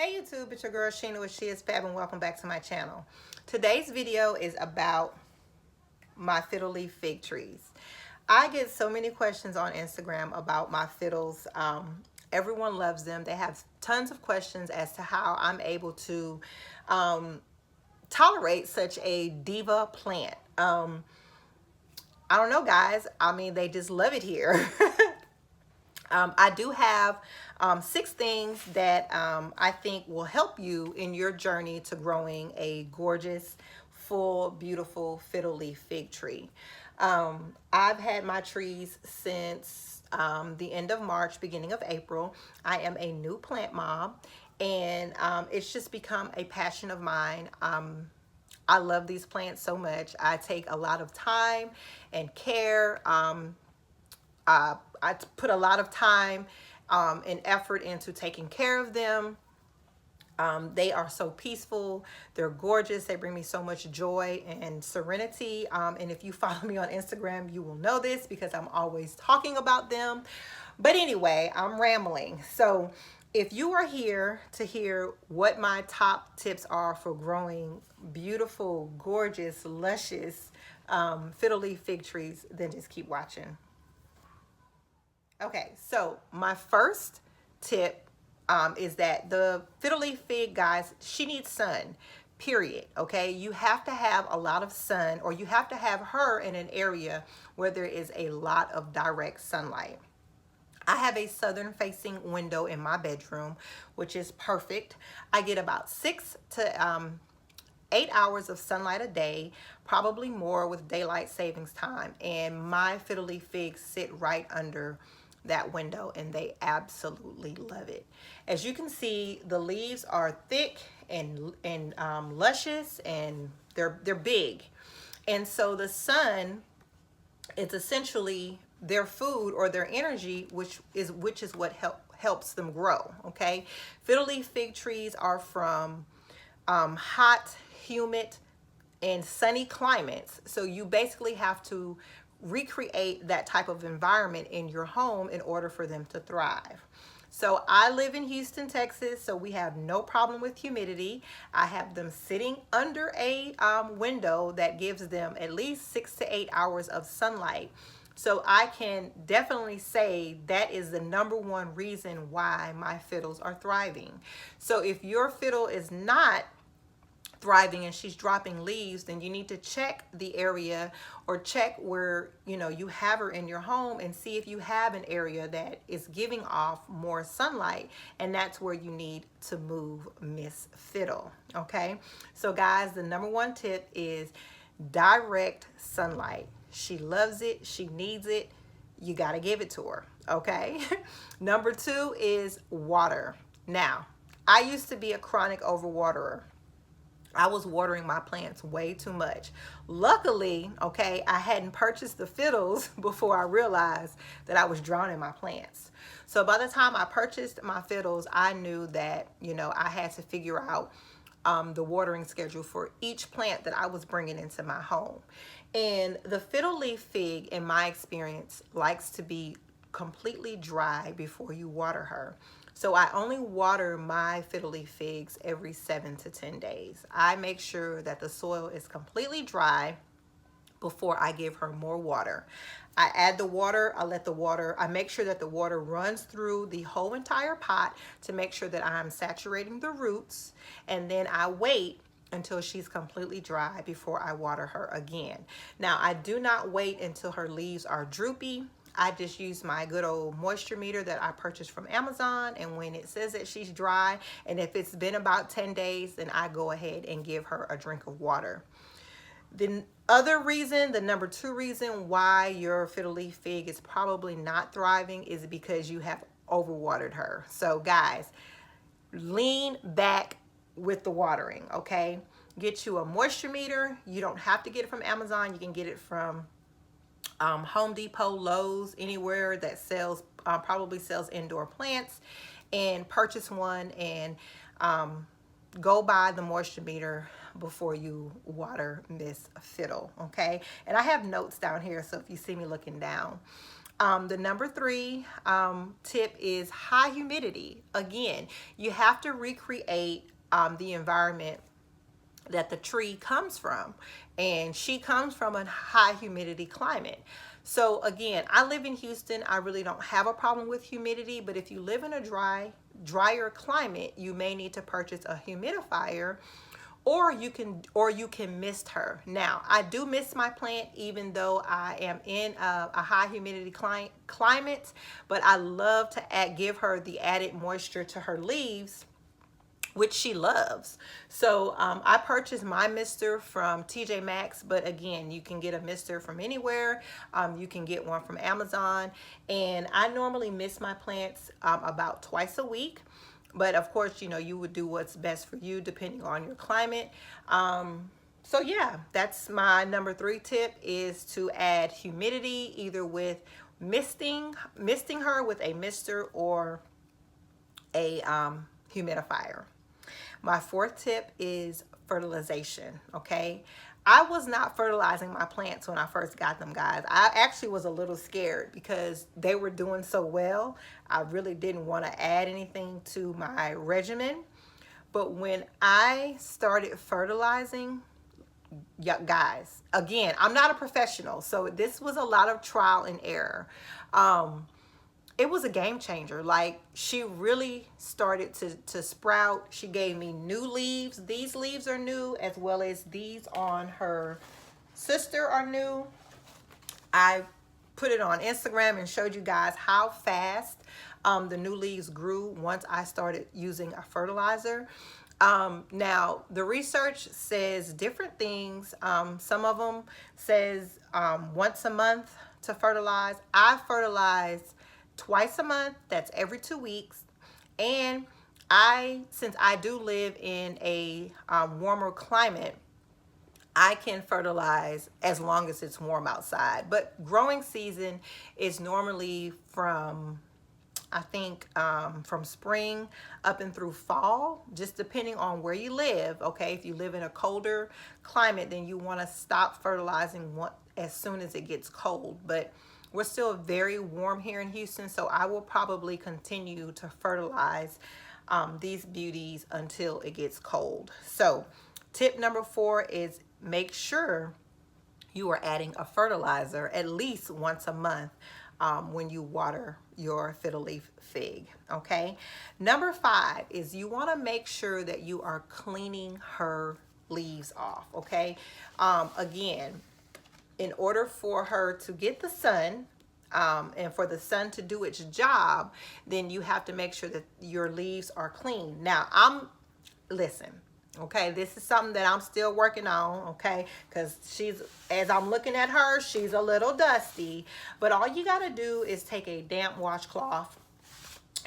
Hey YouTube, it's your girl Sheena with She is Fab and welcome back to my channel. Today's video is about my fiddle leaf fig trees. I get so many questions on Instagram about my fiddles. Everyone loves them. They have tons of questions as to how I'm able to tolerate such a diva plant. I don't know, guys. I mean, they just love it here. I do have 6 things that I think will help you in your journey to growing a gorgeous, full, beautiful fiddle leaf fig tree. I've had my trees since the end of March, beginning of April. I am a new plant mom, and it's just become a passion of mine. I love these plants so much. I take a lot of time and care. I put a lot of time and effort into taking care of them. They are so peaceful. They're gorgeous. They bring me so much joy and serenity. And if you follow me on Instagram, you will know this because I'm always talking about them. But anyway, I'm rambling. So if you are here to hear what my top tips are for growing beautiful, gorgeous, luscious fiddle leaf fig trees, then just keep watching. Okay, so my first tip is that the fiddle leaf fig, guys, she needs sun, period. Okay, you have to have a lot of sun, or you have to have her in an area where there is a lot of direct sunlight. I have a southern facing window in my bedroom, which is perfect. I get about 6 to 8 hours of sunlight a day, probably more with daylight savings time. And my fiddle leaf figs sit right under that window and they absolutely love it. As you can see, the leaves are thick and luscious, and they're big. And so the sun is essentially their food or their energy, which is what helps them grow. Okay, fiddle leaf fig trees are from hot, humid, and sunny climates. So you basically have to recreate that type of environment in your home in order for them to thrive. So I live in Houston, Texas, so we have no problem with humidity. I have them sitting under a window that gives them at least 6 to 8 hours of sunlight. So I can definitely say that is the #1 reason why my fiddles are thriving. So if your fiddle is not thriving and she's dropping leaves, then you need to check the area or check where you have her in your home and see if you have an area that is giving off more sunlight, and that's where you need to move Miss Fiddle. Okay, so guys, the #1 tip is direct sunlight. She loves it, she needs it, you got to give it to her. Okay. #2 is water. Now, I used to be a chronic overwaterer. I was watering my plants way too much. Luckily, okay, I hadn't purchased the fiddles before I realized that I was drowning my plants. So by the time I purchased my fiddles, I knew that, I had to figure out the watering schedule for each plant that I was bringing into my home. And the fiddle leaf fig, in my experience, likes to be completely dry before you water her. So I only water my fiddle leaf figs every 7 to 10 days. I make sure that the soil is completely dry before I give her more water. I add the water, I make sure that the water runs through the whole entire pot to make sure that I'm saturating the roots, and then I wait until she's completely dry before I water her again. Now, I do not wait until her leaves are droopy. I just use my good old moisture meter that I purchased from Amazon, and when it says that she's dry, and if it's been about 10 days, then I go ahead and give her a drink of water. The other reason, the #2 reason why your fiddle leaf fig is probably not thriving is because you have overwatered her. So guys, lean back with the watering, okay? Get you a moisture meter. You don't have to get it from Amazon. You can get it from Home Depot, Lowe's, anywhere that sells probably sells indoor plants, and purchase one and go buy the moisture meter before you water Miss Fiddle. Okay, and I have notes down here, so if you see me looking down, The number three tip is high humidity. Again, you have to recreate the environment that the tree comes from, and she comes from a high humidity climate. So again, I live in Houston. I really don't have a problem with humidity, but if you live in a drier climate, you may need to purchase a humidifier, or you can mist her. Now, I do mist my plant even though I am in a high humidity climate, but I love to give her the added moisture to her leaves, which she loves. So I purchased my mister from TJ Maxx, but again, you can get a mister from anywhere. You can get one from Amazon, and I normally mist my plants about twice a week. But of course, you know, you would do what's best for you depending on your climate. So yeah, that's my number three tip, is to add humidity either with misting her with a mister or a humidifier. My fourth tip is fertilization, okay? I was not fertilizing my plants when I first got them, guys. I actually was a little scared because they were doing so well. I really didn't want to add anything to my regimen. But when I started fertilizing, yeah, guys, again, I'm not a professional, so this was a lot of trial and error. It was a game changer. Like, she really started to sprout. She gave me new leaves. These leaves are new, as well as these on her sister are new. I put it on Instagram and showed you guys how fast the new leaves grew once I started using a fertilizer. Now, the research says different things. Some of them says once a month to fertilize. I fertilize twice a month. That's every 2 weeks. And since I do live in a warmer climate, I can fertilize as long as it's warm outside. But growing season is normally from, I think, from spring up and through fall, just depending on where you live. Okay, if you live in a colder climate, then you want to stop fertilizing as soon as it gets cold. But we're still very warm here in Houston, so I will probably continue to fertilize these beauties until it gets cold. So tip number 4 is make sure you are adding a fertilizer at least once a month when you water your fiddle leaf fig. Okay, number 5 is you want to make sure that you are cleaning her leaves off. Okay, again, in order for her to get the sun and for the sun to do its job, then you have to make sure that your leaves are clean. Now, listen, okay, this is something that I'm still working on, okay, because as I'm looking at her, she's a little dusty, but all you got to do is take a damp washcloth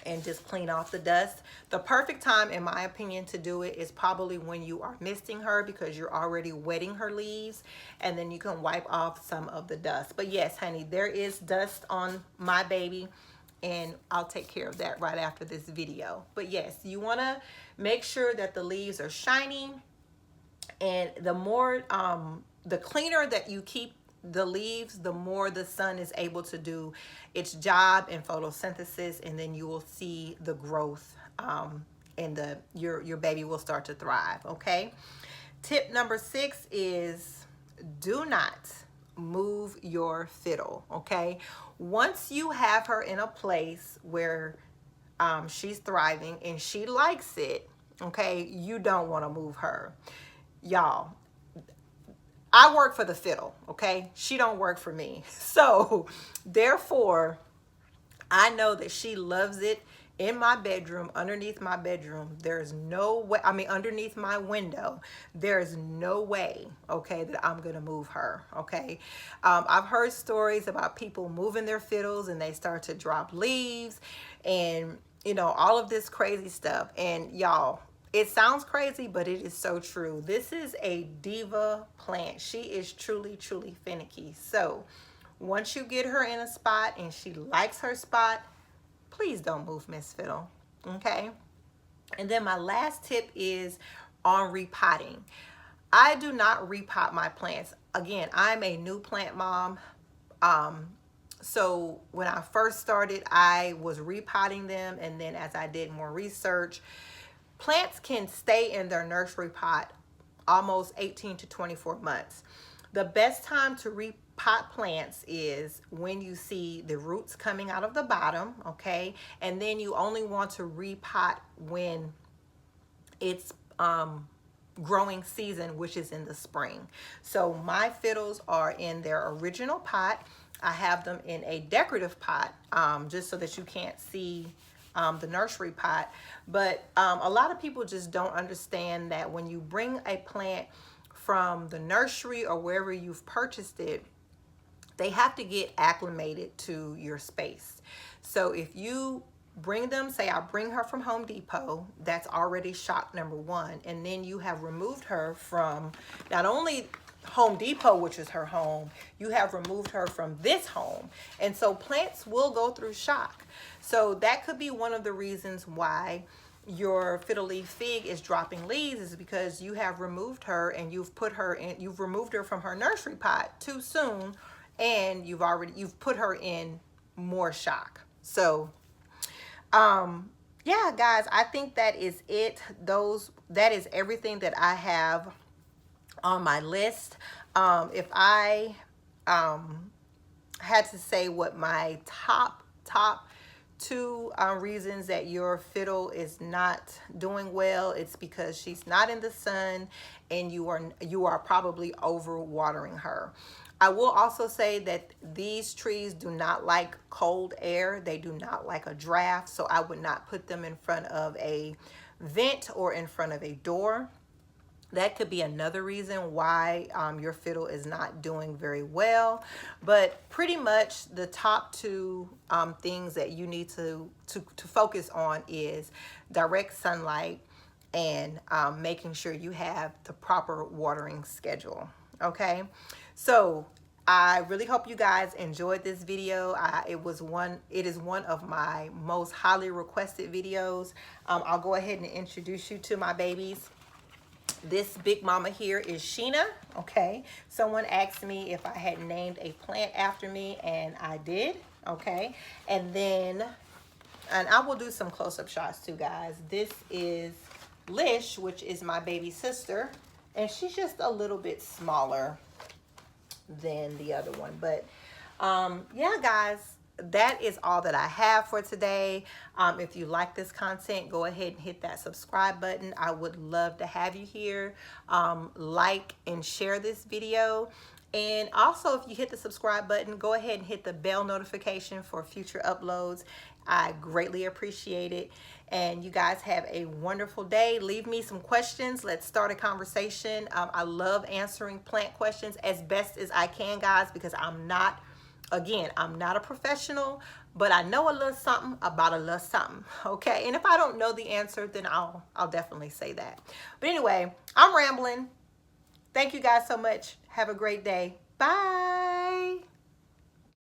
and just clean off the dust. The perfect time, in my opinion, to do it is probably when you are misting her, because you're already wetting her leaves, and then you can wipe off some of the dust. But yes, honey, there is dust on my baby, and I'll take care of that right after this video. But yes, you want to make sure that the leaves are shiny, and the cleaner that you keep the leaves, the more the sun is able to do its job in photosynthesis, and then you will see the growth and your baby will start to thrive. Okay, tip number 6 is do not move your fiddle. Okay, once you have her in a place where she's thriving and she likes it, okay, you don't want to move her. Y'all, I work for the fiddle, okay? She don't work for me. So therefore, I know that she loves it in my bedroom, underneath my bedroom. There's no way, underneath my window, there's no way, okay, that I'm gonna move her, okay? I've heard stories about people moving their fiddles and they start to drop leaves and, you know, all of this crazy stuff. And y'all, it sounds crazy, but it is so true. This is a diva plant. She is truly, truly finicky. So once you get her in a spot and she likes her spot, please don't move Miss Fiddle, okay? And then my last tip is on repotting. I do not repot my plants. Again, I'm a new plant mom. So when I first started, I was repotting them, and then as I did more research, plants can stay in their nursery pot almost 18 to 24 months. The best time to repot plants is when you see the roots coming out of the bottom, okay? And then you only want to repot when it's growing season, which is in the spring. So my fiddles are in their original pot. I have them in a decorative pot, just so that you can't see the nursery pot. But a lot of people just don't understand that when you bring a plant from the nursery or wherever you've purchased it, they have to get acclimated to your space. So if you bring them, say I bring her from Home Depot, that's already shock number one, and then you have removed her from not only Home Depot, which is her home, you have removed her from this home. And so plants will go through shock. So that could be one of the reasons why your fiddle leaf fig is dropping leaves, is because you have removed her and you've removed her from her nursery pot too soon, and you've put her in more shock. So yeah, guys, I think that is it. That is everything that I have on my list. If I had to say what my top two reasons that your fiddle is not doing well, it's because she's not in the sun and you are probably over watering her. I will also say that these trees do not like cold air. They do not like a draft, so I would not put them in front of a vent or in front of a door. That could be another reason why your fiddle is not doing very well. But pretty much the top two things that you need to focus on is direct sunlight and making sure you have the proper watering schedule. Okay, so I really hope you guys enjoyed this video. It is one of my most highly requested videos. I'll go ahead and introduce you to my babies. This big mama here is Sheena. Okay, someone asked me if I had named a plant after me, and I did. Okay, and I will do some close-up shots too, guys. This is Lish, which is my baby sister, and she's just a little bit smaller than the other one. But yeah, guys, that is all that I have for today. If you like this content, go ahead and hit that subscribe button. I would love to have you here. Like and share this video. And also, if you hit the subscribe button, go ahead and hit the bell notification for future uploads. I greatly appreciate it. And you guys have a wonderful day. Leave me some questions. Let's start a conversation. I love answering plant questions as best as I can, guys, because I'm not a professional, but I know a little something about a little something, okay? And if I don't know the answer, then I'll definitely say that. But anyway, I'm rambling. Thank you guys so much. Have a great day. Bye.